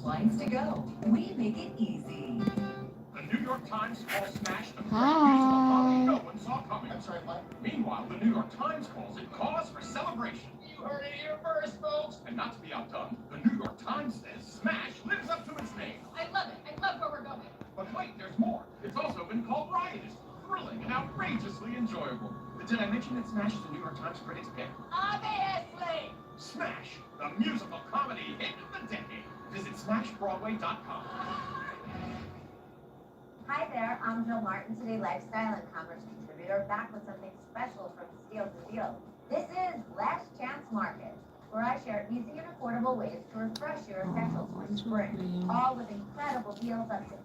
Lines to go. We make it easy. The New York Times calls Smash a great Hi. musical comedy no one saw coming. That's right, Mike. Meanwhile, the New York Times calls it cause for celebration. You heard it here first, folks. And not to be outdone, the New York Times says Smash lives up to its name. I love it. I love where we're going. But wait, there's more. It's also been called riotous, thrilling, and outrageously enjoyable. Did I mention that Smash is the New York Times critics' pick? Obviously. Smash, the musical comedy hit of the decade. Visit smashbroadway.com. Hi there, I'm Jill Martin, Today Lifestyle and Commerce contributor, back with something special from Steal to Deal. This is Last Chance Market, where I share easy and affordable ways to refresh your essentials for spring, all with incredible deals up to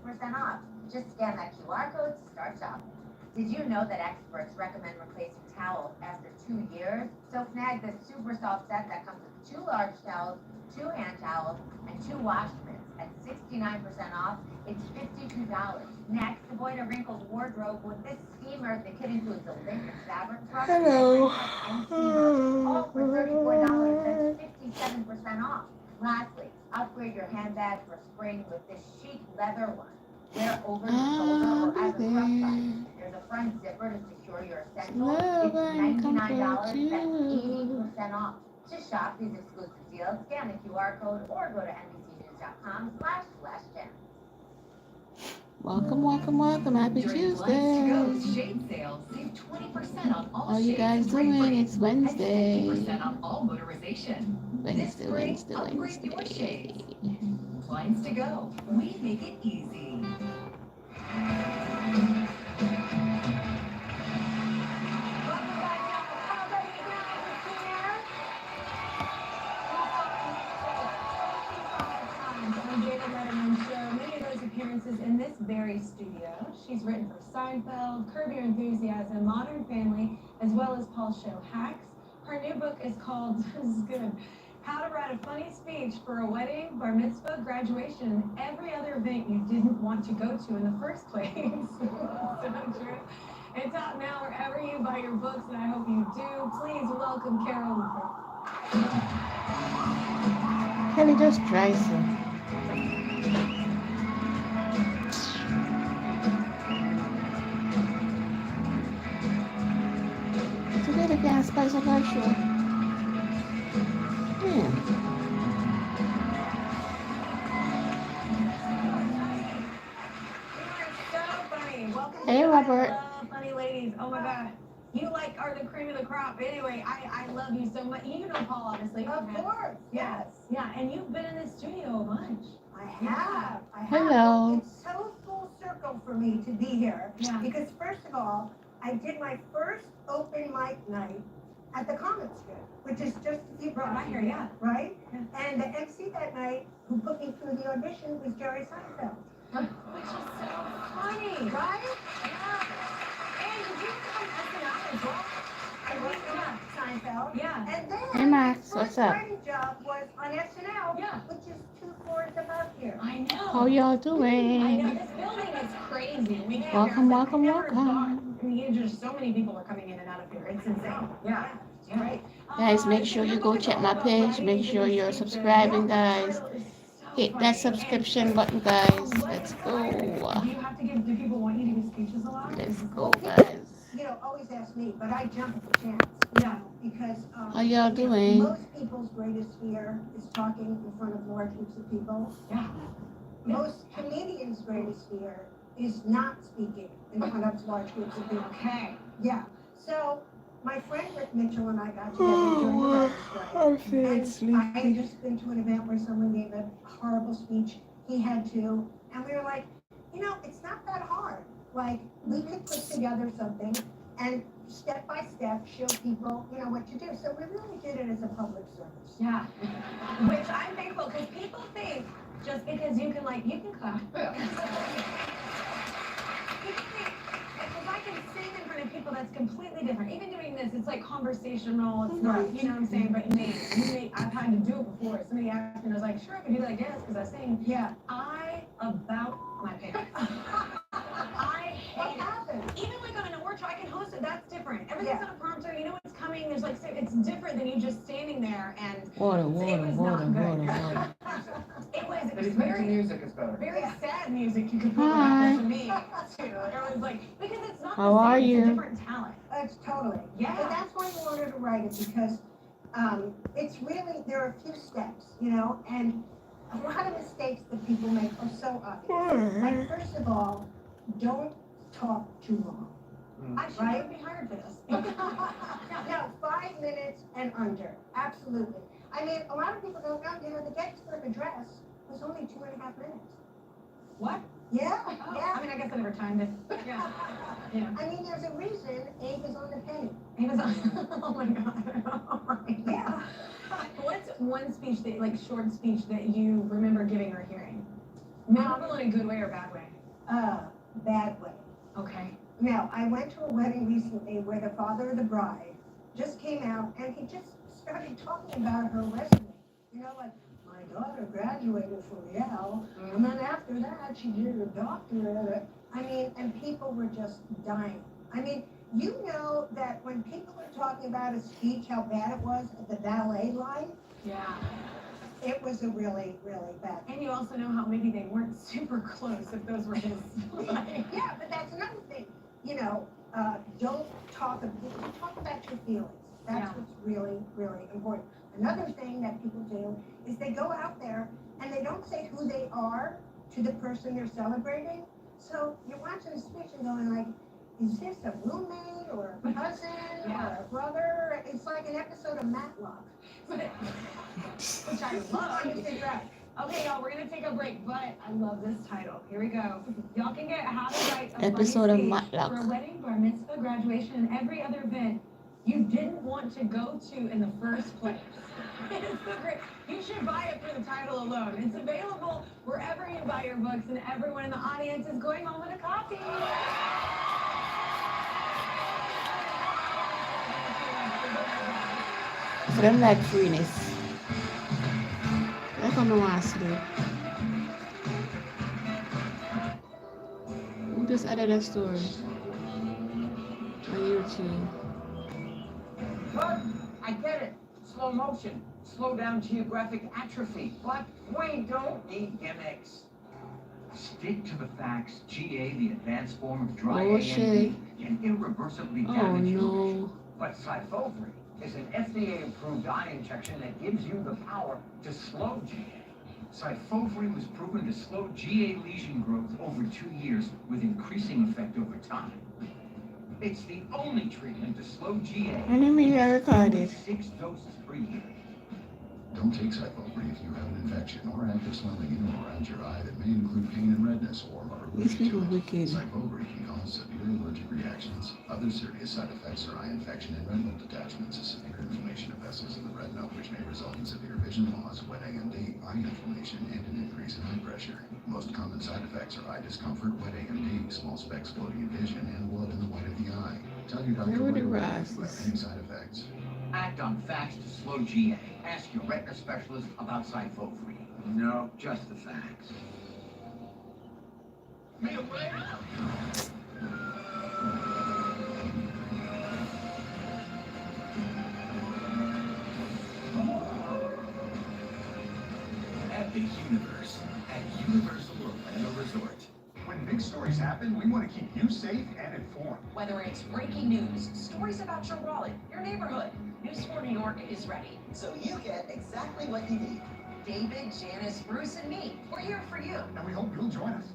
80% off. Just scan that QR code to start shopping. Did you know that experts recommend replacing towels after 2 years? So snag this super soft set that comes with 2 large towels, 2 hand towels, and 2 wash mitts at 69% off. It's $52. Next, avoid a wrinkled wardrobe with this steamer. The kit includes a lint and fabric brush. Hello. And steamer, all for $34. That's 57% off. Lastly, upgrade your handbag for spring with this chic leather one. Wear over the shoulder or as a scrub size. There's a front zipper to secure your essentials. It's $99. That's 80% off. To shop these exclusive deals, scan the QR code or go to NBCnews.com/lastchance. Welcome. Happy During Lines to Go's Tuesday. shade sale, save 20% on all How you shades guys and gray doing? frames It's and Wednesday. 50% on all motorization. This spring, upgrade your shades. Lines to Go. We make it easy. Appearances in this very studio. She's written for Seinfeld, Curb Your Enthusiasm, Modern Family, as well as Paul's show Hacks. Her new book is called, this is good, How to Write a Funny Speech for a Wedding, Bar Mitzvah, Graduation, and every other event you didn't want to go to in the first place. So true. It's out now wherever you buy your books, and I hope you do. Please welcome Carol Hooper. Kelly just try some. Today the gas price of our show. Yeah. So funny. Welcome Hey, to Robert. I love funny ladies. Oh my God. You are the cream of the crop. Anyway, I love you so much. You know Paul, obviously. Of course, yes. Yeah, and you've been in this studio a bunch. I have. Hello. It's so full circle for me to be here. Yeah. Because first of all, I did my first open mic night at the Comic Strip, which is just a few blocks Right here, yeah. right? Yeah. And the MC that night who put me through the audition was Jerry Seinfeld. Which is so funny, right? Yeah. And did you come SNL as well? I was on Seinfeld. Yeah. And then Hey, Max, my what's first up? writing job was on SNL, Yeah. which is 2 floors above here. I know. How y'all I doing? know. This building is crazy. We came Welcome, here, I welcome, never welcome. thought- I mean, just so many people are coming in and out of here. It's insane. Yeah. Yeah. Right. Guys, make sure you go check my page. Make sure you're subscribing, guys. Hit that subscription button, guys. Let's go. Do you have to give? Do people want you to give speeches a lot? Let's go, guys. You know, always ask me, but I jump at the chance. Yeah. Because How y'all doing? most people's greatest fear is talking in front of large groups of people. Yeah. Most comedians' greatest fear is not speaking in front of large groups of people. Okay. Yeah. So my friend Rick Mitchell and I got together during the writer's strike. And I had just been to an event where someone gave a horrible speech. He had to. And we were like, you know, it's not that hard. Like, we could put together something and step by step show people, you know, what to do. So we really did it as a public service. Yeah. Which I'm thankful because people think just because you can clap. People think if I can sing in front of people, that's completely different. Even doing this, it's like conversational. It's not, you know what I'm saying? But I've had to do it before. Somebody asked me, and I was like, sure, I can do that, I guess, because I sing. Yeah. I about my pants. I hate it. Even like on an award show, I can host it. That's different. Everything's on a prompter. You know what's coming. There's like, it's different than you just standing there and Water. it was not good. It was It's very music is better. Very Yeah. sad music you could put Hi. with to me too. It was like because it's not How the are same, it's you? a different talent. It's totally. Yeah. But that's why you wanted to write it because it's really, there are a few steps, you know, and a lot of mistakes that people make are so obvious. Like, first of all, don't talk too long. I should Right? be hired for this. No, 5 minutes and under. Absolutely. I mean, a lot of people don't know, you know, the Gettysburg Address was only 2.5 minutes. What? Yeah, Oh, yeah. I mean, I guess I never timed it. Yeah. Yeah. I mean, there's a reason Abe is on the penny. He was oh my god. Oh my god. Yeah. What's one speech that, like, short speech that you remember giving or hearing? Memorable in a good way or bad way? Bad way. Okay. Now, I went to a wedding recently where the father of the bride just came out and he just started talking about her resume. You know, like, my daughter graduated from Yale, and then after that, she did her doctorate. I mean, and people were just dying. I mean, you know that when people are talking about a speech, how bad it was at the ballet line, Yeah. it was a really, really bad. And you also know how maybe they weren't super close if those were his. Yeah, but that's another thing. You know, don't talk about your feelings. That's Yeah. what's really, really important. Another thing that people do is they go out there and they don't say who they are to the person they're celebrating. So you're watching a speech and going like, is this a roommate or a cousin Yeah. or a brother? It's like an episode of Matlock. Which I love. Trying to figure out. Okay, y'all, we're gonna take a break, but I love this title. Here we go. Y'all can get how to write a Episode funny of speech Matlock. for a wedding, bar mitzvah, graduation, and every other event you didn't want to go to in the first place. It's so great. You should buy it for the title alone. It's available wherever you buy your books, and everyone in the audience is going home with a copy. For them like freeness. Like on the one sleep. Who just added a story on YouTube? Cut! I get it. Slow motion. Slow down geographic atrophy. But we don't need gimmicks. Stick to the facts. GA, the advanced form of dry Oh, AMD, shit. can irreversibly Oh damage your no. vision. But Syfovre is an FDA-approved eye injection that gives you the power to slow GA. Syfovre was proven to slow GA lesion growth over 2 years with increasing effect over time. It's the only treatment to slow GA. I didn't mean I recorded. 6 doses per year. Don't take Syfovre if you have an infection or active swelling in or around your eye that may include pain and redness or are These allergic people to it. wicked. Syfovre can cause severe allergic reactions. Other serious side effects are eye infection and retinal detachments, a severe inflammation of vessels in the retina, which may result in severe vision loss, wet AMD, eye inflammation, and an increase in eye pressure. Most common side effects are eye discomfort, wet AMD, small specks floating in vision, and blood in the white of the eye. Tell your doctor Where were right the away if you have glasses? any side effects. Act on facts to slow GA. Ask your retina specialist about Syfovre. No, just the facts. Epic Universe at Universal Orlando Resort. When big stories happen, we want to keep you safe and informed. Whether it's breaking news, stories about your wallet, your neighborhood, News 4 New York is ready. So you get exactly what you need. David, Janice, Bruce, and me, we're here for you. And we hope you'll join us.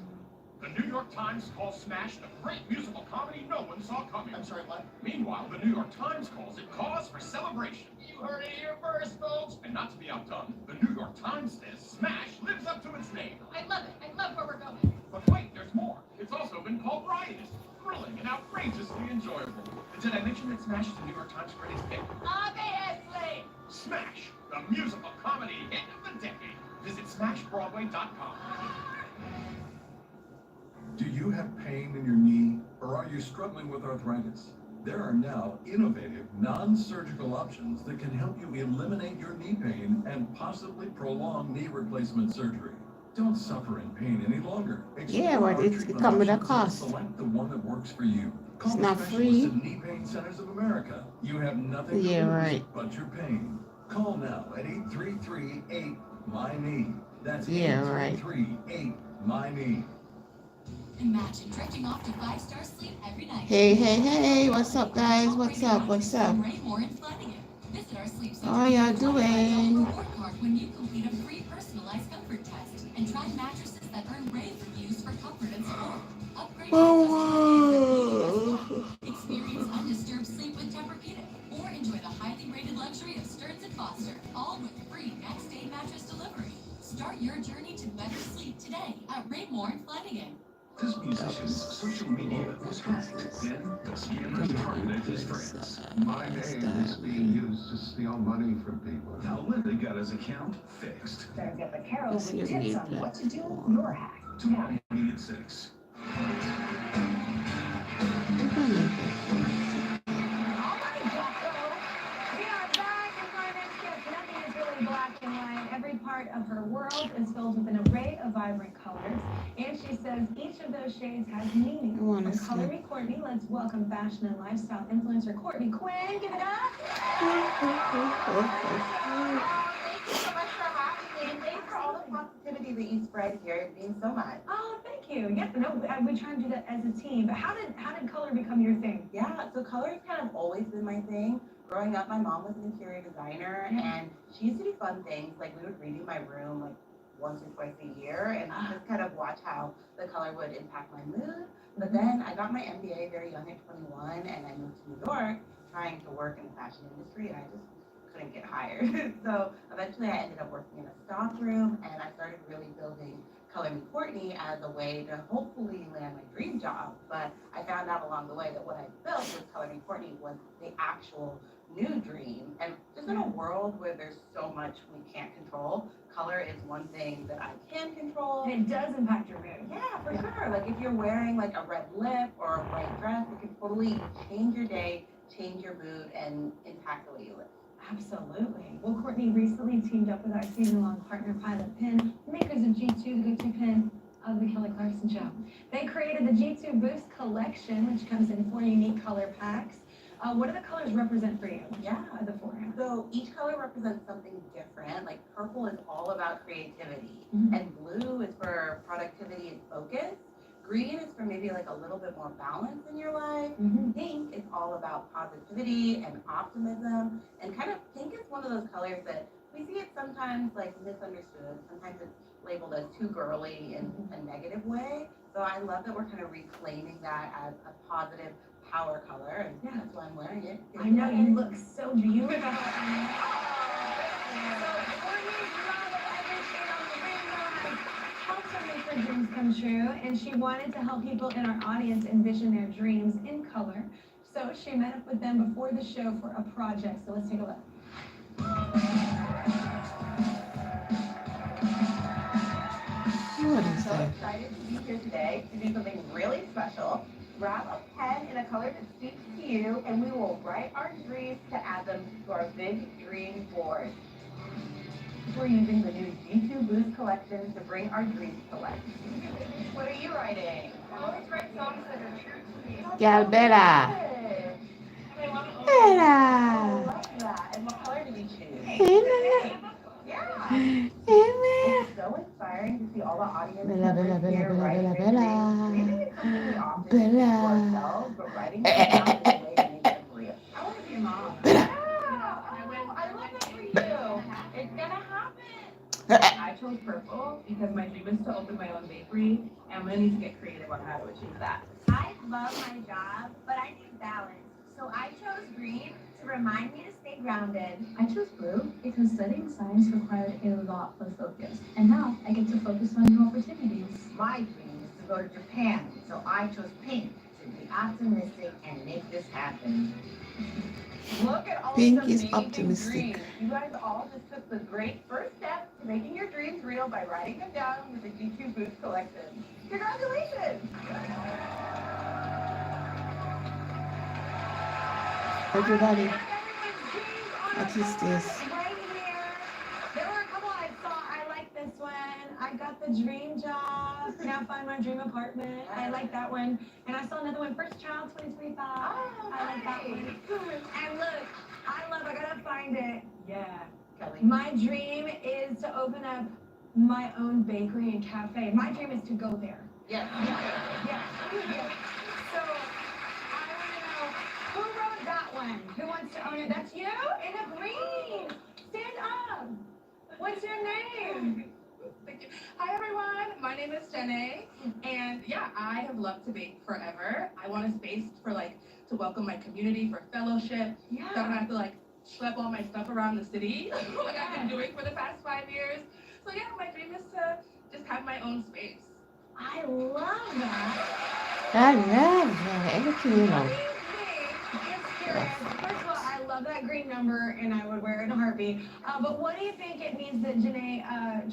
The New York Times calls Smash the great musical comedy no one saw coming. I'm sorry, what? Meanwhile, the New York Times calls it cause for celebration. You heard it here first, folks. And not to be outdone, the New York Times says Smash lives up to its name. I love it. I love where we're going. But wait, there's more. It's also been called riotous, thrilling, and outrageously enjoyable. And did I mention that Smash is the New York Times greatest hit? Obviously! Smash, the musical comedy hit of the decade. Visit smashbroadway.com. Do you have pain in your knee, or are you struggling with arthritis? There are now innovative, non-surgical options that can help you eliminate your knee pain and possibly prolong knee replacement surgery. Don't suffer in pain any longer. Yeah, but our it treatment comes with a options and cost. Select the one that works for you. Call It's the not specialists free. at Knee Pain Centers of America. You have nothing to Yeah, lose right. but your pain. Call now at 833-8-MY-KNEE. That's Yeah, right. 833-8-MY-NEE. Imagine drifting off to 5-star sleep every night. Hey, what's up, guys? What's up? Visit our sleep center. How y'all doing? Report card when you complete a free personalized comfort test and try mattresses that earn rave reviews for comfort and support. Upgrade experience undisturbed sleep with Tempur-Pedic, or enjoy the highly rated luxury of Stearns & Foster, all with free next-day mattress delivery. Start your journey to better sleep today at Raymore in Flanagan. This musician's social media was hacked. Then the scammers targeted his friends. My name is being used to steal money from people. Now Linda got his account fixed. Better get the Carol Let's see with if we tips get on what that. to do with your hack. Tomorrow morning at 6. Every part of her world is filled with an array of vibrant colors, and she says each of those shades has meaning. I wanna From see. Color Me Courtney, let's welcome fashion and lifestyle influencer Courtney Quinn. Give it up. Thank you so much for having me, and thanks for all the positivity that you spread here. It means so much. Oh, thank you. Yeah, no, we try and do that as a team. But how did color become your thing? Yeah, so color has kind of always been my thing. Growing up, my mom was an interior designer, and she used to do fun things. Like, we would redo my room, like, once or twice a year, and just kind of watch how the color would impact my mood. But then I got my MBA very young at 21, and I moved to New York trying to work in the fashion industry, and I just couldn't get hired. So eventually I ended up working in a stock room, and I started really building Color Me Courtney as a way to hopefully land my dream job. But I found out along the way that what I built with Color Me Courtney was the actual new dream. And just in a world where there's so much we can't control, color is one thing that I can control. And it does impact your mood. Yeah, for sure. Like, if you're wearing like a red lip or a bright dress, it can totally change your day, change your mood, and impact the way you live. Absolutely. Well, Courtney recently teamed up with our season-long partner Pilot Pen, makers of G2, the go-to pen of the Kelly Clarkson Show. They created the G2 Boost collection, which comes in 4 unique color packs. What do the colors represent for you? Yeah. The 4. So each color represents something different. Like, purple is all about creativity, and blue is for productivity and focus. Green is for maybe like a little bit more balance in your life. Pink is all about positivity and optimism. And kind of pink is one of those colors that we see it sometimes like misunderstood. Sometimes it's labeled as too girly in a negative way. So I love that we're kind of reclaiming that as a positive power color, and that's why I'm wearing it. I know, you look so beautiful. Her dreams come true, and she wanted to help people in our audience envision their dreams in color. So she met up with them before the show for a project. So let's take a look. What is So that? excited to be here today to do something really special. Grab a pen in a color that speaks to you, and we will write our dreams to add them to our big dream board. We're using the new G2 Boost collection to bring our dreams to life. What are you writing? I always write songs that are true to me. Galbella. I Bella. love that. And what color did you choose? Hey, Yeah. Hey, It's so inspiring to see all the audience Bella, members Bella, here Bella, writing Bella, their Bella. dreams. Dreaming is something we often Bella. do to ourselves, but writing them down is a way to make them real. I want to be a mom. Yeah. I love that for you. It's gonna happen. I chose purple because my dream is to open my own bakery, and I'm gonna need to get creative on how to achieve that. I love my job, but I need balance. So I chose green to remind me to stay grounded. I chose blue because studying science required a lot of focus, and now I get to focus on new opportunities. My dream is to go to Japan, so I chose pink to be optimistic and make this happen. Look at all Pink these is amazing optimistic. dreams. You guys all just took the great first step to making your dreams real by writing them down with the G2 Boost collection. Congratulations! Everybody, what is this? Right here. There were a couple I saw. I like this one. I got the dream job. Now find my dream apartment. I like that one. And I saw another one. First child, 2025. I like that one. And look, I gotta find it. Yeah. Kelly. My dream is to open up my own bakery and cafe. My dream is to go there. Yeah. Yeah. So I want to know who wrote that one? Who wants to own it? That's you in the green. Stand up. What's your name? Thank you. Hi everyone, my name is Jenny, and yeah, I have loved to bake forever. I want a space for to welcome my community for fellowship. Yeah. So I don't have to schlep all my stuff around the city like I've been doing for the past 5 years. So yeah, my dream is to just have my own space. I love that. I love that. Everything, you know. First of all, I love that green number, and I would wear it in a heartbeat. But what do you think it means that Janae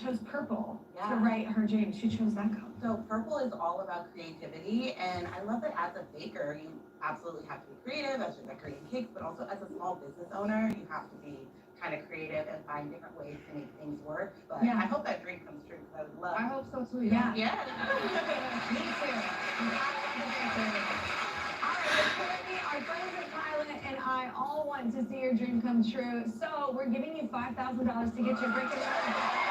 chose purple to write her dream? She chose that color. So purple is all about creativity, and I love that as a baker, you absolutely have to be creative as you're decorating cakes, but also as a small business owner, you have to be kind of creative and find different ways to make things work. But Yeah. I hope that dream comes true because I would love. I hope so too. Yeah. Yeah. Me too. Our friends at Pilot and I all want to see your dream come true. So we're giving you $5,000 to get your brick and mortar.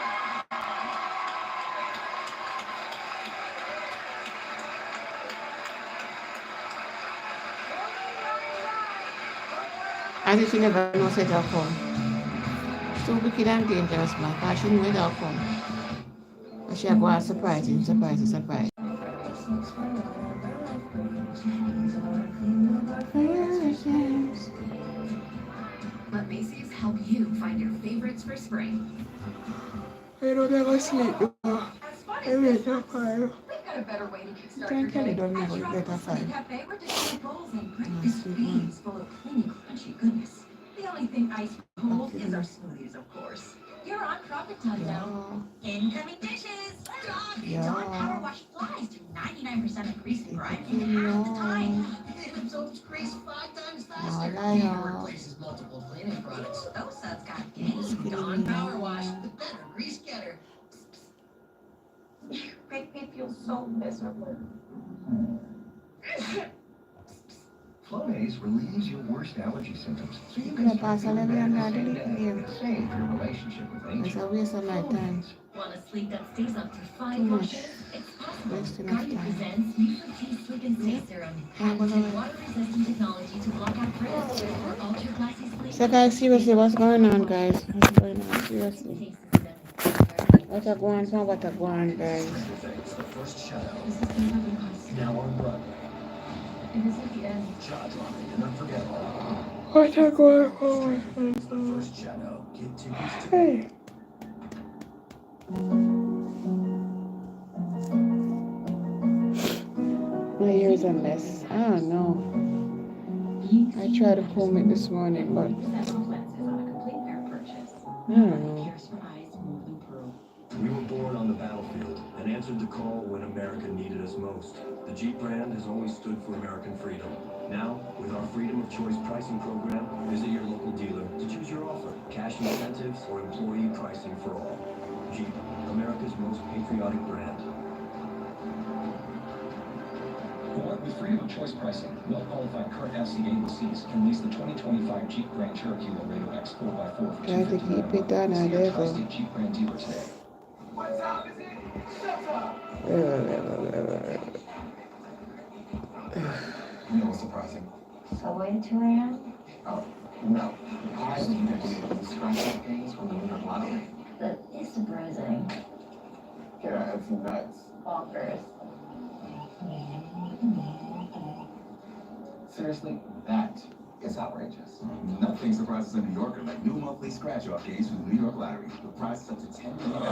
I think she never knows it will come. So wicked and dangerous, man. Because she knew it will come. But she go and surprise him, surprise. Let Macy's help you find your favorites for spring. I don't ever sleep. As fun as this looks, fire. we've got a better way to kickstart Can't your tell day. you don't At never Truffles get a fire. Cafe, we're digital bowls and breakfast beans full of creamy, crunchy goodness. The only thing ice cold is our smoothies, of course. You're on profit time now. Incoming dishes. Yeah. Dawn Power Wash flies to 99% of grease and grime in half the time. It absorbs grease 5 times faster. Yeah. Replaces multiple cleaning products. Those suds got game. Dawn Power Wash, the better grease getter. You make me feel so miserable. Flonase relieves your worst allergy symptoms, so you Can I can pass start on feeling every better the other same day? day. Yeah. Same for your relationship with It's nature. a waste of my time. Want a sleep that stays up to 5 Too much. washes? It's possible. Wasting of Garnier time. presents New Tea Sleep and Stay Serum. Patented water-resistant technology to block out frizz for ultra glassy sleep. So guys, seriously, what's going on, guys? What's going on? Seriously. What's going on, guys? It's the first shadow. Now on Broadway. And this is the end. Jaw-dropping and unforgettable. What's going on? It's the first shadow. Get tickets to Hey. My hair is a mess. I don't know. I tried to comb it this morning, but I don't know. We were born on the battlefield and answered the call when America needed us most. The Jeep brand has always stood for American freedom. Now, with our freedom of choice pricing program, visit your local dealer to choose your offer. Cash incentives or employee pricing for all. Jeep, America's most patriotic brand. With freedom of choice pricing, well-qualified current FCA lessees can lease the 2025 Jeep Grand Cherokee Laredo X 4x4 for Try to keep it down. See There your you go. trusted Jeep brand dealer today. What time is it? Shut up! You know what's surprising? Subway at 2 a.m.? Oh, no. I see you guys scratch up days when you win a lottery. That is surprising. Can I have some nuts? Bonkers. Seriously, that is outrageous. Nothing surprises a New Yorker like new monthly scratch-off games from the New York Lottery, with prizes up to $10 million.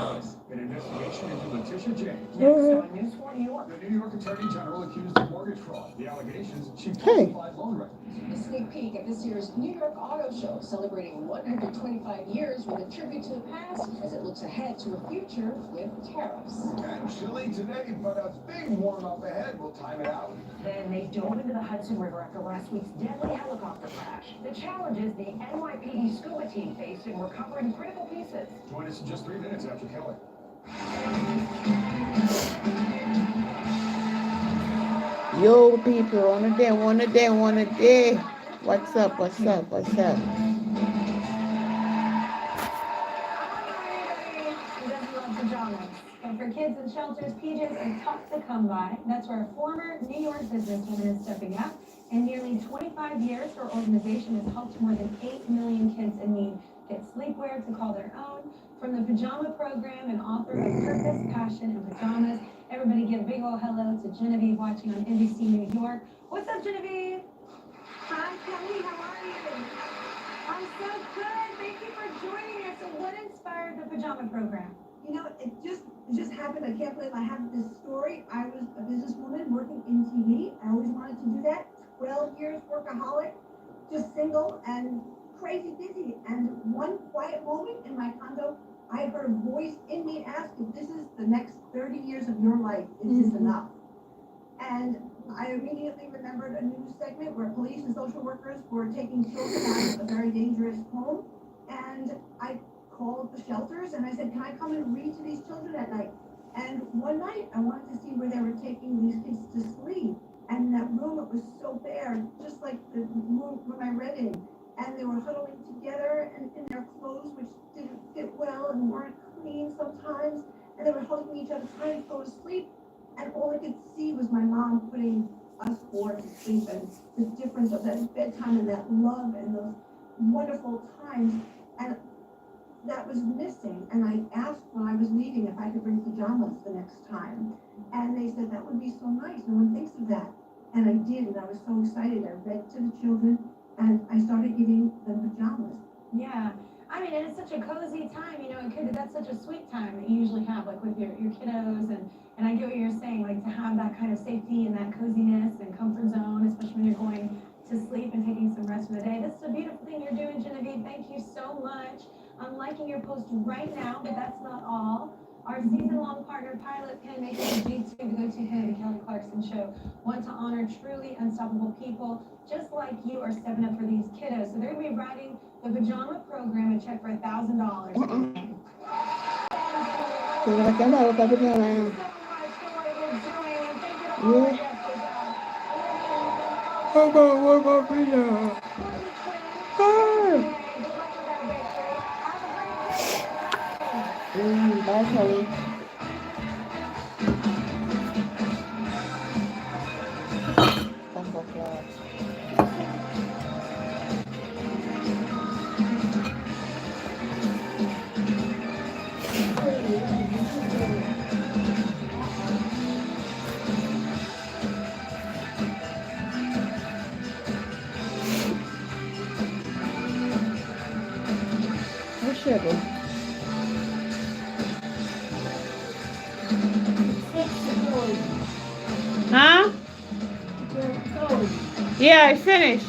An investigation into Letitia James. Next on News 4 New York. The New York Attorney General accused of mortgage fraud. The allegations she Hey. falsified loan records. A sneak peek at this year's New York Auto Show, celebrating 125 years with a tribute to the past as it looks ahead to a future with tariffs. And chilly today, but a big warm up ahead. We'll time it out. Then they dove into the Hudson River after last week's deadly helicopter crash. The challenges the NYPD scuba team faced in recovering critical pieces. Join us in just 3 minutes after Kelly. Yo, people, one a day. What's up? I don't know anybody who doesn't love pajamas. kids in shelters, PJs are tough to come by. That's where a former New York businesswoman is stepping up. In nearly 25 years, her organization has helped more than 8 million kids in need get sleepwear to call their own. From the pajama program and author of Purpose, Passion, and Pajamas. Everybody give a big old hello to Genevieve watching on NBC New York. What's up, Genevieve? Hi, Kelly. How are you? I'm so good. Thank you for joining us. So what inspired the pajama program? You know, it just happened. I can't believe I have this story. I was a businesswoman working in TV. I always wanted to do that. 12 years workaholic, just single and crazy busy. And one quiet moment in my condo, I heard a voice in me ask if this is the next 30 years of your life, is this enough? And I immediately remembered a news segment where police and social workers were taking children out of a very dangerous home. And I called the shelters and I said, can I come and read to these children at night? And one night I wanted to see where they were taking these kids to sleep. And in that room, it was so bare, just like the room I read in. And they were huddling together and in their clothes, which didn't fit well and weren't clean sometimes. And they were hugging each other, trying to go to sleep. And all I could see was my mom putting us four to sleep, and the difference of that bedtime and that love and those wonderful times. And that was missing. And I asked when I was leaving if I could bring pajamas the next time. And they said, that would be so nice. No one thinks of that. And I did, and I was so excited. I read to the children, and I started giving them pajamas. Yeah. I mean, and it's such a cozy time, you know, that's such a sweet time that you usually have, like, with your kiddos, and I get what you're saying, like, to have that kind of safety and that coziness and comfort zone, especially when you're going to sleep and taking some rest for the day. This is a beautiful thing you're doing, Genevieve. Thank you so much. I'm liking your post right now, but that's not all. Our season-long partner, Pilot Pen Maker G2, to go to him, the Kelly Clarkson Show, want to honor truly unstoppable people just like you are stepping up for these kiddos. So they're going to be writing the pajama program and check for $1,000. Bye, Kelly. What's sugar? Huh? Yeah, I finished.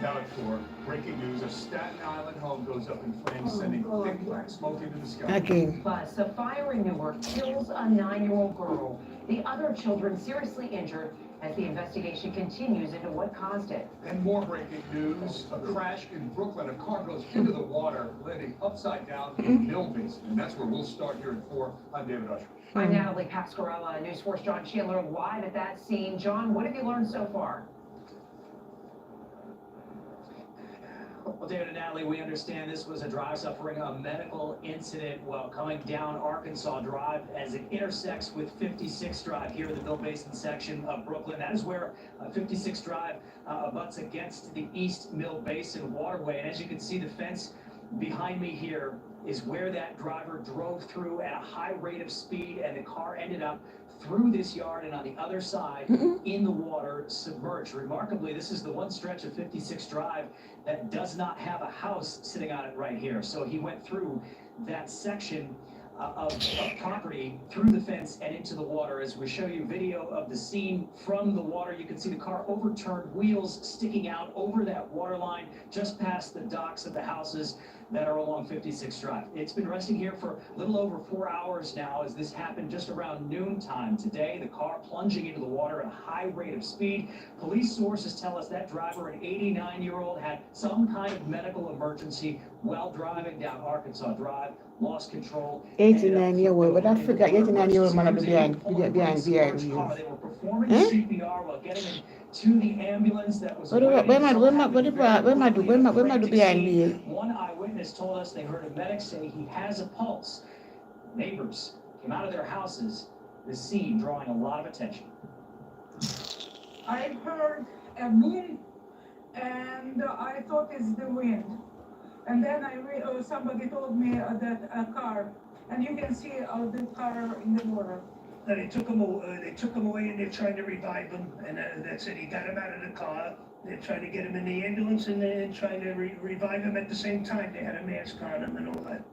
Now at 4, breaking news: a Staten Island home goes up in flames, sending thick black smoke into the sky. Okay. Plus, a fire in Newark kills a 9-year-old girl. The other children seriously injured as the investigation continues into what caused it. And more breaking news: a crash in Brooklyn. A car goes into the water, landing upside down in a mill basin. And that's where we'll start here at 4. I'm David Usher. I'm Natalie Pasquarella, News 4's John Chandler live at that scene. John, what have you learned so far? Well, David and Natalie, we understand this was a driver suffering a medical incident while coming down Arkansas Drive as it intersects with 56 Drive here in the Mill Basin section of Brooklyn. That is where 56 Drive abuts against the East Mill Basin waterway. And as you can see, the fence behind me here is where that driver drove through at a high rate of speed, and the car ended up through this yard and on the other side in the water, submerged. Remarkably, this is the one stretch of 56 Drive that does not have a house sitting on it right here. So he went through that section of property through the fence and into the water. As we show you video of the scene from the water, you can see the car overturned, wheels sticking out over that water line just past the docks of the houses that are along 56 Drive. It's been resting here for a little over 4 hours now, as this happened just around noontime today. The car plunging into the water at a high rate of speed. Police sources tell us that driver, an 89-year-old, had some kind of medical emergency while driving down Arkansas Drive, lost control. 89-year-old, but I forgot 89-year-old man behind They were performing CPR while getting to the ambulance that was Where do behind me? One eyewitness told us they heard a medic say he has a pulse. Neighbors came out of their houses, the scene drawing a lot of attention. I heard a boom, and I thought it's the wind. And then somebody told me that a car, and you can see the car in the water. They took him away, and they're trying to revive him. And that's it. He got him out of the car. They're trying to get him in the ambulance, and they're trying to revive him at the same time. They had a mask on him and all that.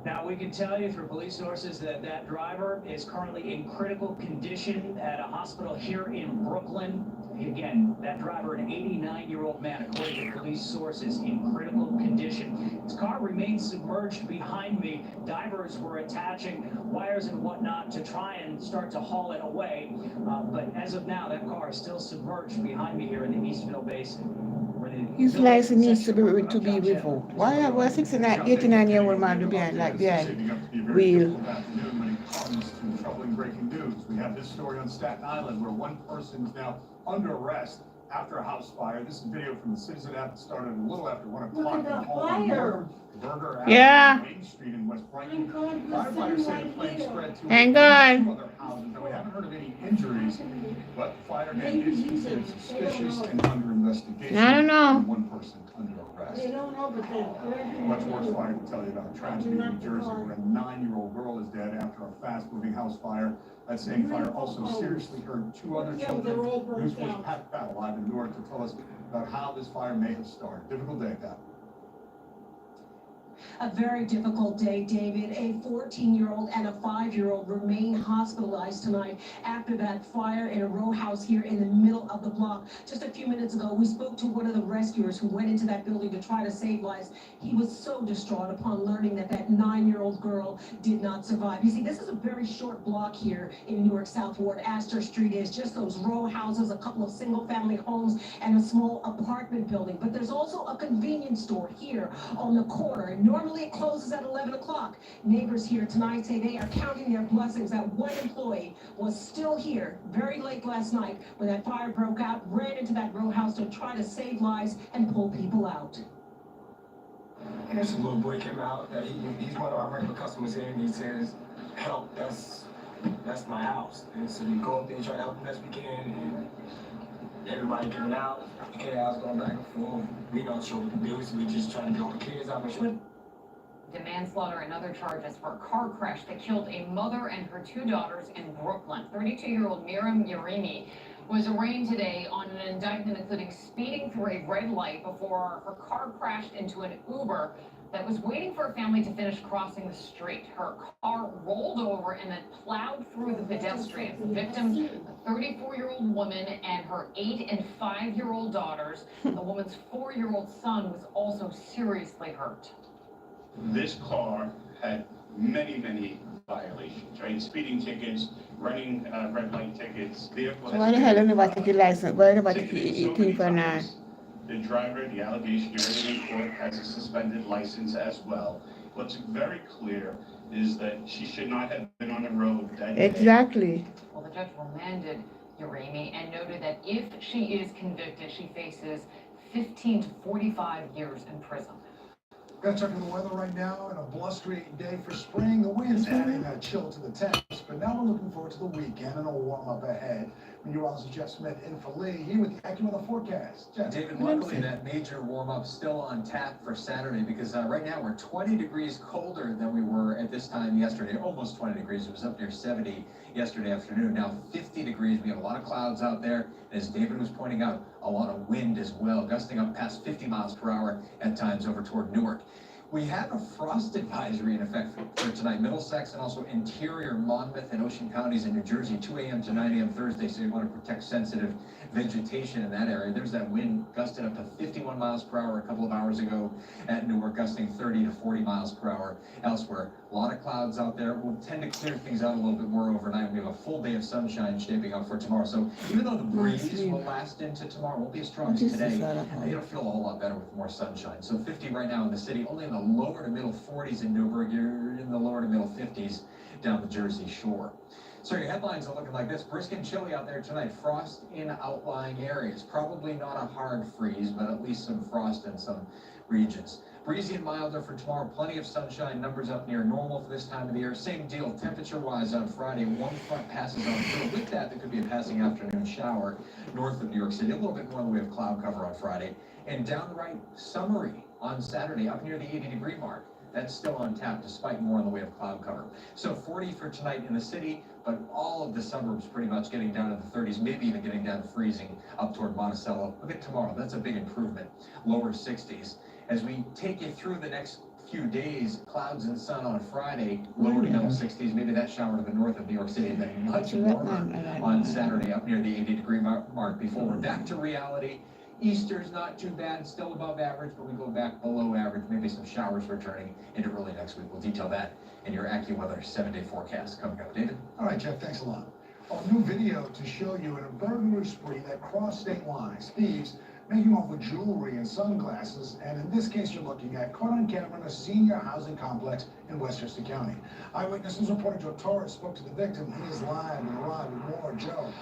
Now, we can tell you through police sources that that driver is currently in critical condition at a hospital here in Brooklyn. Again, that driver, an 89-year-old man, according to police sources, in critical condition. His car remains submerged behind me. Divers were attaching wires and whatnot to try and start to haul it away. But as of now, that car is still submerged behind me here in the Eastville Basin. His license needs to be revoked. Why a 89-year-old man to behind wheel? When it comes to troubling breaking news, we have this story on Staten Island where one person is now under arrest after a house fire. This is video from the Citizen app that started a little after 1 o'clock in the home Burger Avenue, Main Street in West Brighton. Firefighters say the flames spread to Hang two on. other houses. Now, we haven't heard of any injuries, but fire is considered suspicious and under investigation. I don't know. And one person under arrest. Much worse fire to tell you about a tragedy in New Jersey where a 9-year-old girl is dead after a fast-moving house fire. That same fire also seriously hurt 2 other children. Newspaper's Pat Battle live in Newark to tell us about how this fire may have started. Difficult day, Pat. A very difficult day, David. A 14-year-old and a 5-year-old remain hospitalized tonight after that fire in a row house here in the middle of the block. Just a few minutes ago, we spoke to one of the rescuers who went into that building to try to save lives. He was so distraught upon learning that that 9-year-old girl did not survive. You see, this is a very short block here in Newark South Ward. Astor Street is just those row houses, a couple of single-family homes, and a small apartment building. But there's also a convenience store here on the corner. Normally it closes at 11 o'clock. Neighbors here tonight say they are counting their blessings that one employee was still here very late last night when that fire broke out, ran into that row house to try to save lives and pull people out. And this little boy came out, he's one of our regular customers here, and he says, help, that's my house. And so we go up there and try to help him as we can, and everybody getting out, chaos going back and forth. We don't show what to do, so we just trying to get all the kids out. The manslaughter and other charges for a car crash that killed a mother and her 2 daughters in Brooklyn. 32-year-old Miriam Yerimi was arraigned today on an indictment including speeding through a red light before her car crashed into an Uber that was waiting for a family to finish crossing the street. Her car rolled over and then plowed through the pedestrians. The victim, a 34-year-old woman, and her 8- and 5-year-old daughters. The woman's 4-year-old son was also seriously hurt. This car had many violations, right? Speeding tickets, running red light tickets. Why the hell nobody take your license? Why nobody take your 18 for 9? The driver, the allegation you're in court, has a suspended license as well. What's very clear is that she should not have been on the road that day. Exactly. Well, the judge remanded Yerimi and noted that if she is convicted, she faces 15 to 45 years in prison. Got to check the weather right now, and a blustery day for spring. The wind's adding a chill to the temps, but now we're looking forward to the weekend and a warm up ahead. Meteorologist Jeff Smith in for Lee, here with the AccuWeather forecast. Jeff, David, luckily that major warm up still on tap for Saturday because right now we're 20 degrees colder than we were at this time yesterday. Almost 20 degrees. It was up near 70 yesterday afternoon. Now 50 degrees. We have a lot of clouds out there. As David was pointing out, a lot of wind as well, gusting up past 50 miles per hour at times over toward Newark. We have a frost advisory in effect for tonight, Middlesex and also interior Monmouth and Ocean counties in New Jersey, 2 a.m. to 9 a.m. Thursday, so you want to protect sensitive vegetation in that area. There's that wind gusted up to 51 miles per hour a couple of hours ago at Newark, gusting 30 to 40 miles per hour elsewhere. A lot of clouds out there. We'll tend to clear things out a little bit more overnight. We have a full day of sunshine shaping up for tomorrow. So even though the breeze will last into tomorrow, won't be as strong as today, it'll feel a whole lot better with more sunshine. So 50 right now in the city, only in the lower to middle 40s in Newburgh. You're in the lower to middle 50s down the Jersey Shore. So your headlines are looking like this. Brisk and chilly out there tonight. Frost in outlying areas. Probably not a hard freeze, but at least some frost in some regions. Breezy and milder for tomorrow. Plenty of sunshine. Numbers up near normal for this time of the year. Same deal temperature-wise on Friday. One front passes on through. With that, there could be a passing afternoon shower north of New York City. A little bit more in the way of cloud cover on Friday. And downright summery on Saturday up near the 80-degree mark. That's still on tap despite more in the way of cloud cover. So 40 for tonight in the city, but all of the suburbs pretty much getting down to the 30s, maybe even getting down to freezing up toward Monticello. Look at tomorrow. That's a big improvement. Lower 60s. As we take you through the next few days, clouds and sun on Friday, lower to middle 60s, maybe that shower to the north of New York City, and then much warmer on Saturday up near the 80-degree mark before we're back to reality. Easter's not too bad, still above average, but we go back below average, maybe some showers returning into early next week. We'll detail that in your AccuWeather 7-day forecast coming up. David? All right, Jeff, thanks a lot. A new video to show you in a burglary spree that crossed state lines. Thieves making off with jewelry and sunglasses, and in this case you're looking at caught on camera in a senior housing complex in Westchester County. Eyewitnesses reported Joe Torres spoke to the victim. He is live and live with more. Joe.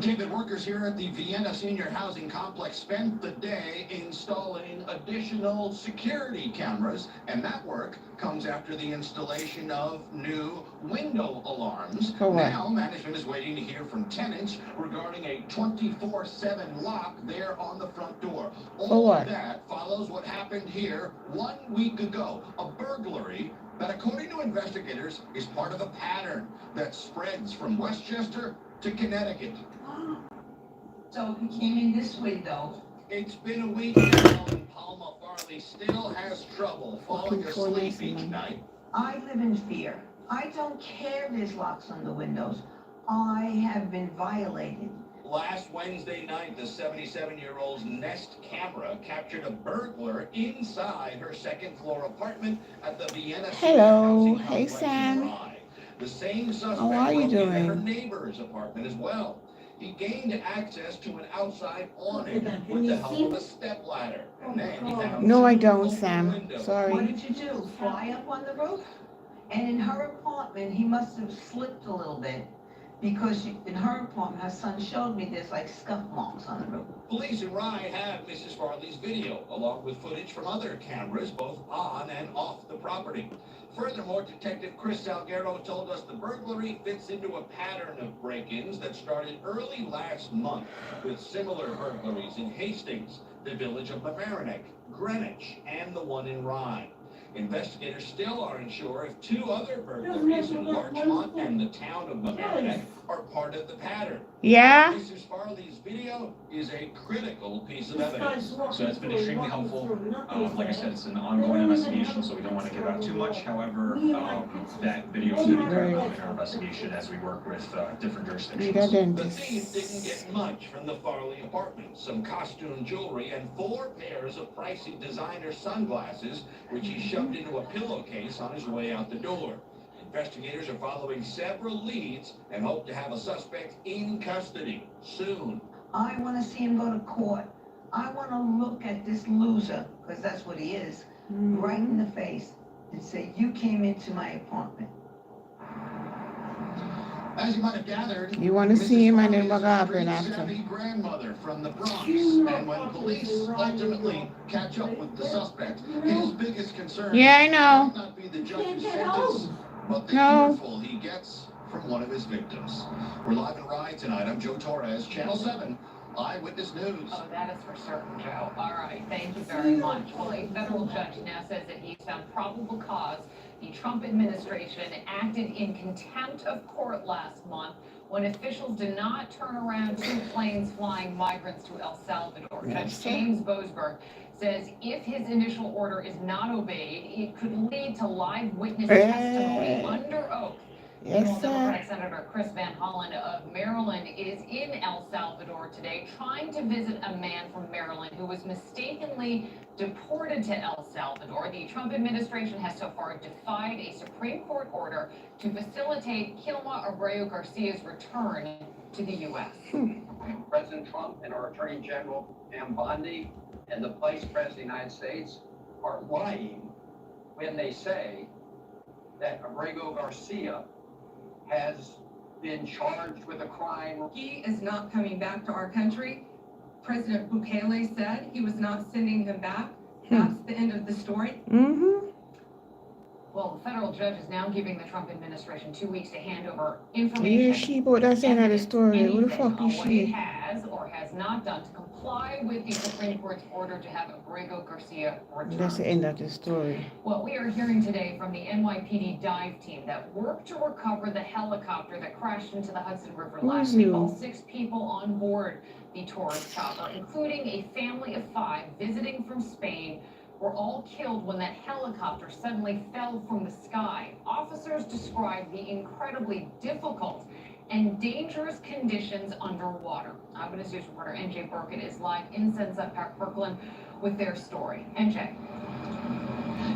David, workers here at the Vienna Senior Housing Complex spent the day installing additional security cameras, and that work comes after the installation of new window alarms. Now, management is waiting to hear from tenants regarding a 24/7 lock there on the front door. All of that follows what happened here 1 week ago, a burglary that, according to investigators, is part of a pattern that spreads from Westchester to Connecticut. So he came in this window. It's been a week now, and Palma Farley still has trouble falling asleep each night. I live in fear. I don't care there's locks on the windows. I have been violated. Last Wednesday night, the 77-year-old's Nest camera captured a burglar inside her second-floor apartment at the Vienna Hello. Housing Hey, Complex Sam. in Rye. The same suspect How are you broke into her doing? neighbor's apartment as well. He gained access to an outside awning with the help of a stepladder. And then he found No, I two don't, open Sam. windows. What Sorry. did you do? Fly up on the roof? And in her apartment, he must have slipped a little bit because in her apartment, her son showed me there's like scuff marks on the roof. Police in Rye have Mrs. Farley's video, along with footage from other cameras, both on and off the property. Furthermore, Detective Chris Salguero told us the burglary fits into a pattern of break-ins that started early last month with similar burglaries in Hastings, the village of Mamaroneck, Greenwich, and the one in Rye. Investigators still aren't sure if two other burglaries in Larchmont and the town of Mamaroneck are part of the pattern. Yeah? Mrs. Farley's video is a critical piece of evidence. So that's been extremely helpful. Like I said, it's an ongoing investigation, so we don't want to give out too much. However, that video is going to be paramount in our investigation as we work with different jurisdictions. The thief didn't get much from the Farley apartment. Some costume jewelry and 4 pairs of pricey designer sunglasses, which he shoved into a pillowcase on his way out the door. Investigators are following several leads and hope to have a suspect in custody soon. I want to see him go to court. I want to look at this loser, because that's what he is, right in the face and say, you came into my apartment. As you might have gathered, You want to see him and then what happened Mrs. after? Savvy grandmother from the Bronx, and when police ultimately catch up with the suspect, his biggest concern Yeah, I know. might not be the judge's sentence, but the No. earful he gets from one of his victims. We're live in Rye tonight. I'm Joe Torres, Channel 7, Eyewitness News. Oh, that is for certain, Joe. All right, thank you very much. Well, a federal judge now says that he's found probable cause the Trump administration acted in contempt of court last month when officials did not turn around 2 planes flying migrants to El Salvador. Judge James Boasberg says if his initial order is not obeyed, it could lead to live witness testimony under oath. Yes, sir. Democratic Senator Chris Van Hollen of Maryland is in El Salvador today trying to visit a man from Maryland who was mistakenly deported to El Salvador. The Trump administration has so far defied a Supreme Court order to facilitate Kilma Abreu Garcia's return to the U.S. President Trump and our Attorney General Pam Bondi and the Vice President of the United States are lying when they say that Abreu Garcia has been charged with a crime. He is not coming back to our country. President Bukele said he was not sending him back. That's the end of the story. Well, the federal judge is now giving the Trump administration 2 weeks to hand over Yeah, information, she bought that saying of the story. Who the anything fuck on is what it she? has or has not done to comply with the Supreme Court's order to have Abrego Garcia returned. That's the end of the story. Well, we are hearing today from the NYPD dive team that worked to recover the helicopter that crashed into the Hudson River last Who's week. you? All 6 people on board the tourist chopper, including a family of 5 visiting from Spain, were all killed when that helicopter suddenly fell from the sky. Officers described the incredibly difficult and dangerous conditions underwater. Eyewitness News reporter NJ Burkett is live in Sunset Park, Brooklyn, with their story. NJ.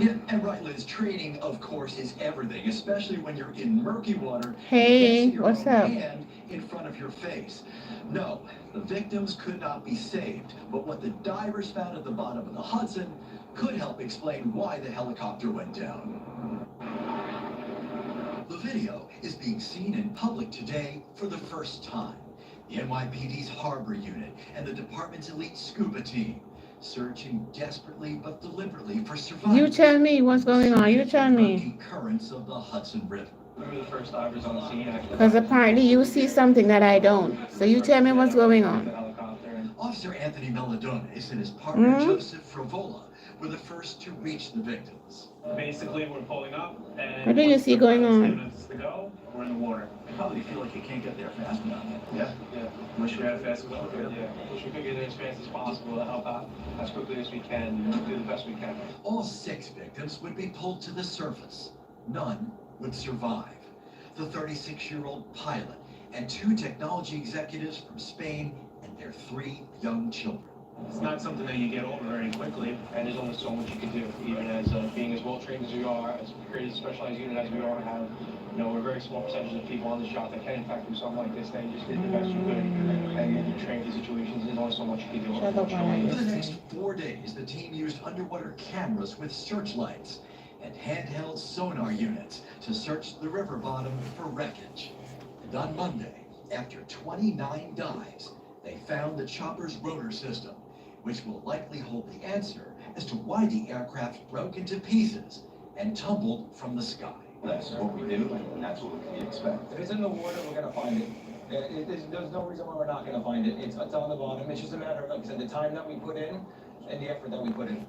Yeah, and right, Liz, training, of course, is everything, especially when you're in murky water. Hey, you can't see your what's own up? hand in front of your face. No, the victims could not be saved, but what the divers found at the bottom of the Hudson could help explain why the helicopter went down. The video is being seen in public today for the first time. The NYPD's Harbor Unit and the department's elite scuba team searching desperately but deliberately for survivors. You tell me what's going on. You tell me. Murky currents of the Hudson River. We were the first divers on the scene. Because apparently you see something that I don't. So you tell me what's going on. Officer Anthony Melladones and his partner Joseph Frovola were the first to reach the victims. Basically, we're pulling up, and What do you see going on? 10 minutes to go, we're in the water. You probably feel like you can't get there fast enough. Yeah. Wish we had as fast as we could. Yeah. Wish we could get there as fast as possible to help out as quickly as we can, do the best we can. All 6 victims would be pulled to the surface. None would survive. The 36-year-old pilot and 2 technology executives from Spain and their 3 young children. It's not something that you get over very quickly, and there's only so much you can do. Even as being as well trained as we are, as created a specialized unit as we are, have we're a very small percentage of people on the shop that can in fact do something like this. They just did the best you could, and you trained for situations. There's only so much you can do. For the next 4 days, the team used underwater cameras with searchlights and handheld sonar units to search the river bottom for wreckage. And on Monday, after 29 dives, they found the chopper's rotor system, which will likely hold the answer as to why the aircraft broke into pieces and tumbled from the sky. That's what we do, and that's what we expect. If it's in the water, we're going to find it. There's no reason why we're not going to find it. It's on the bottom. It's just a matter of, like I said, the time that we put in and the effort that we put in.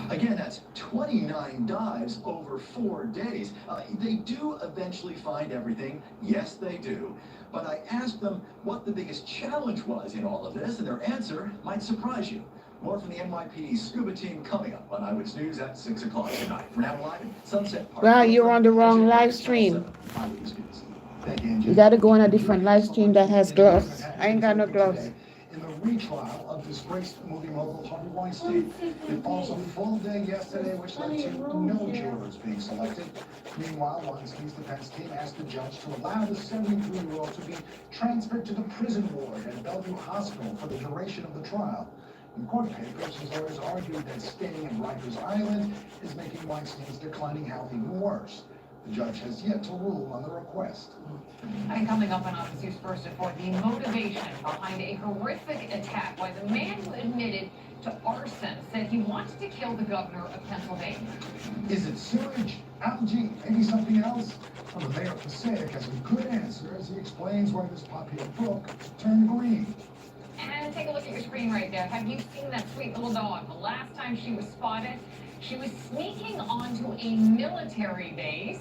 Again, that's 29 dives over 4 days. They do eventually find everything. Yes, they do. But I asked them what the biggest challenge was in all of this, and their answer might surprise you. More from the NYPD scuba team coming up on Eyewitness News at 6 o'clock tonight. For now, live in Sunset Park. Well, you're on the wrong live stream. You gotta go on a different live stream that has gloves. I ain't got no gloves. In the retrial of disgraced movie mogul Harvey Weinstein, it falls a full day yesterday, which led to no jurors being selected. Meanwhile, Weinstein's defense team asked the judge to allow the 73-year-old to be transferred to the prison ward at Bellevue Hospital for the duration of the trial. In court papers, his lawyers argued that staying in Rikers Island is making Weinstein's declining health even worse. The judge has yet to rule on the request. And coming up on Eyewitness News First at 4, the motivation behind a horrific attack by the man who admitted to arson said he wanted to kill the governor of Pennsylvania. Is it sewage, algae, maybe something else? Well, the mayor of Passaic has a good answer as he explains why this popular brook turned green. And take a look at your screen right there. Have you seen that sweet little dog? The last time she was spotted, she was sneaking onto a military base.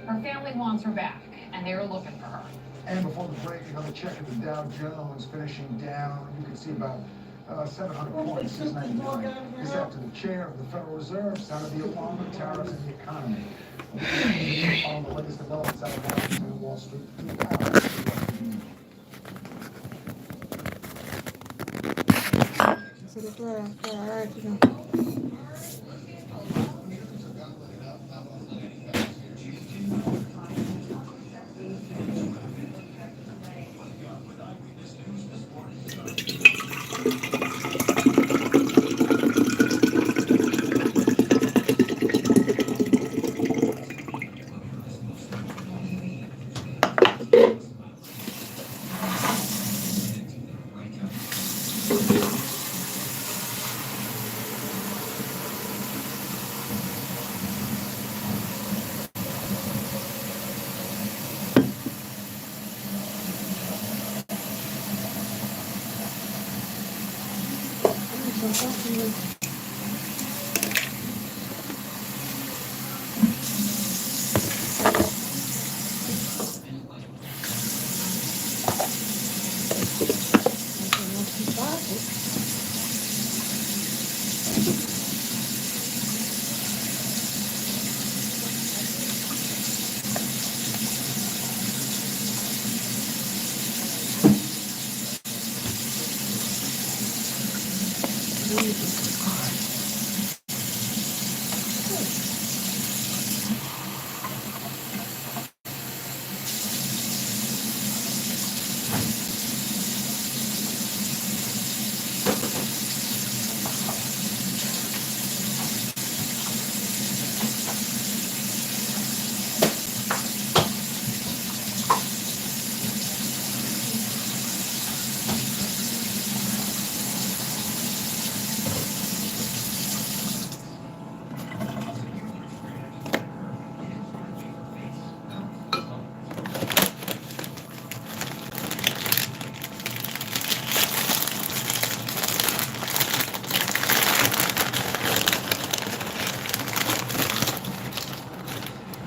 Her family wants her back, and they're looking for her. And before the break, another check of the Dow Jones finishing down. You can see about 700 points, 699. This after the chair of the Federal Reserve sounded the alarm of tariffs in the economy. On the latest developments out of Washington and Wall Street. I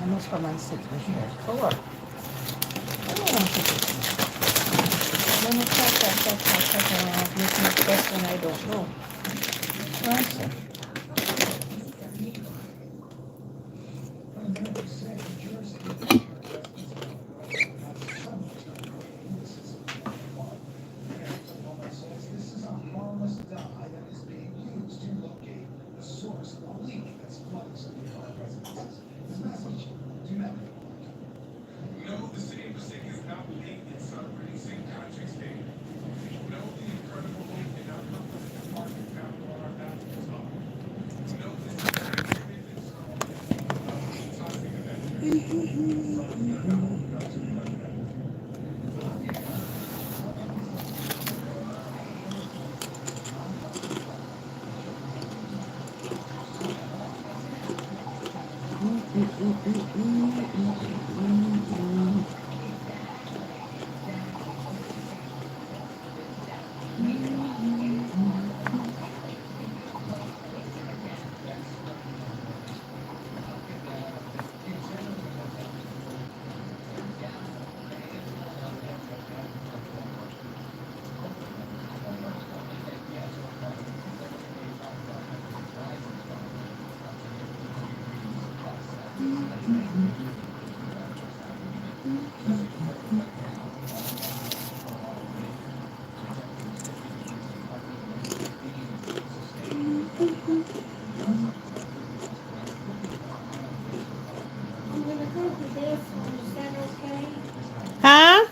must come and sit with her. For what? I don't want to sit. Let me talk, and make me question I don't know. Answer. This is a harmless dye that is being used to locate the source of the leak that's flooding some of our residences. This message, do not No, the city of Passaic is not late in celebrating St. Patrick's Day. No, the incredible leak did not come from the parking found on our bathroom top. No, this is not a toxic event. Huh?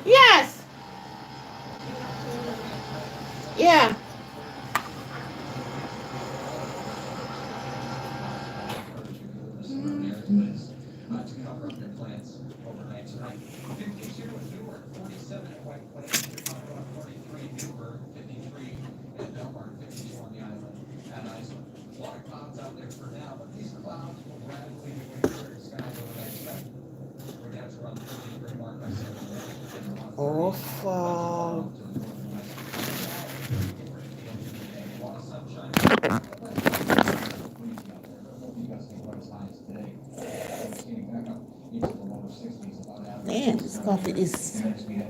Yes. Yeah. To cover up their plans overnight tonight. 52 in Newark, 47 in White Plains, Chicago, 43 in Newburgh, 53 in Belmar, 52 on the island at Iceland. A lot of clouds out there for now, but these clouds will gradually begin to clear skies overnight tonight. We're down to around the 50-degree mark by 7 a.m. Oh, fuck. A lot of sunshine. Man, this coffee is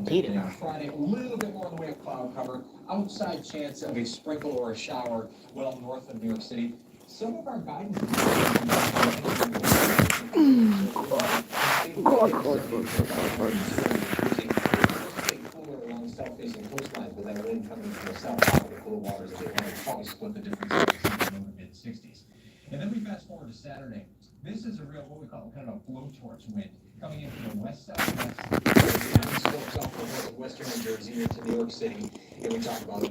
heated up. Friday, a little bit more in the way of cloud cover. Outside chance of a sprinkle or a shower well north of New York City. Some of our guidance. Along south-facing coastlines with that wind coming from the south out of the cool waters of the Atlantic, probably split the difference in the mid-60s. And then we fast forward to Saturday. This is a real, what we call kind of a blowtorch wind coming in from the west-southwest. Slopes off the western New Jersey into New York City, and we talk about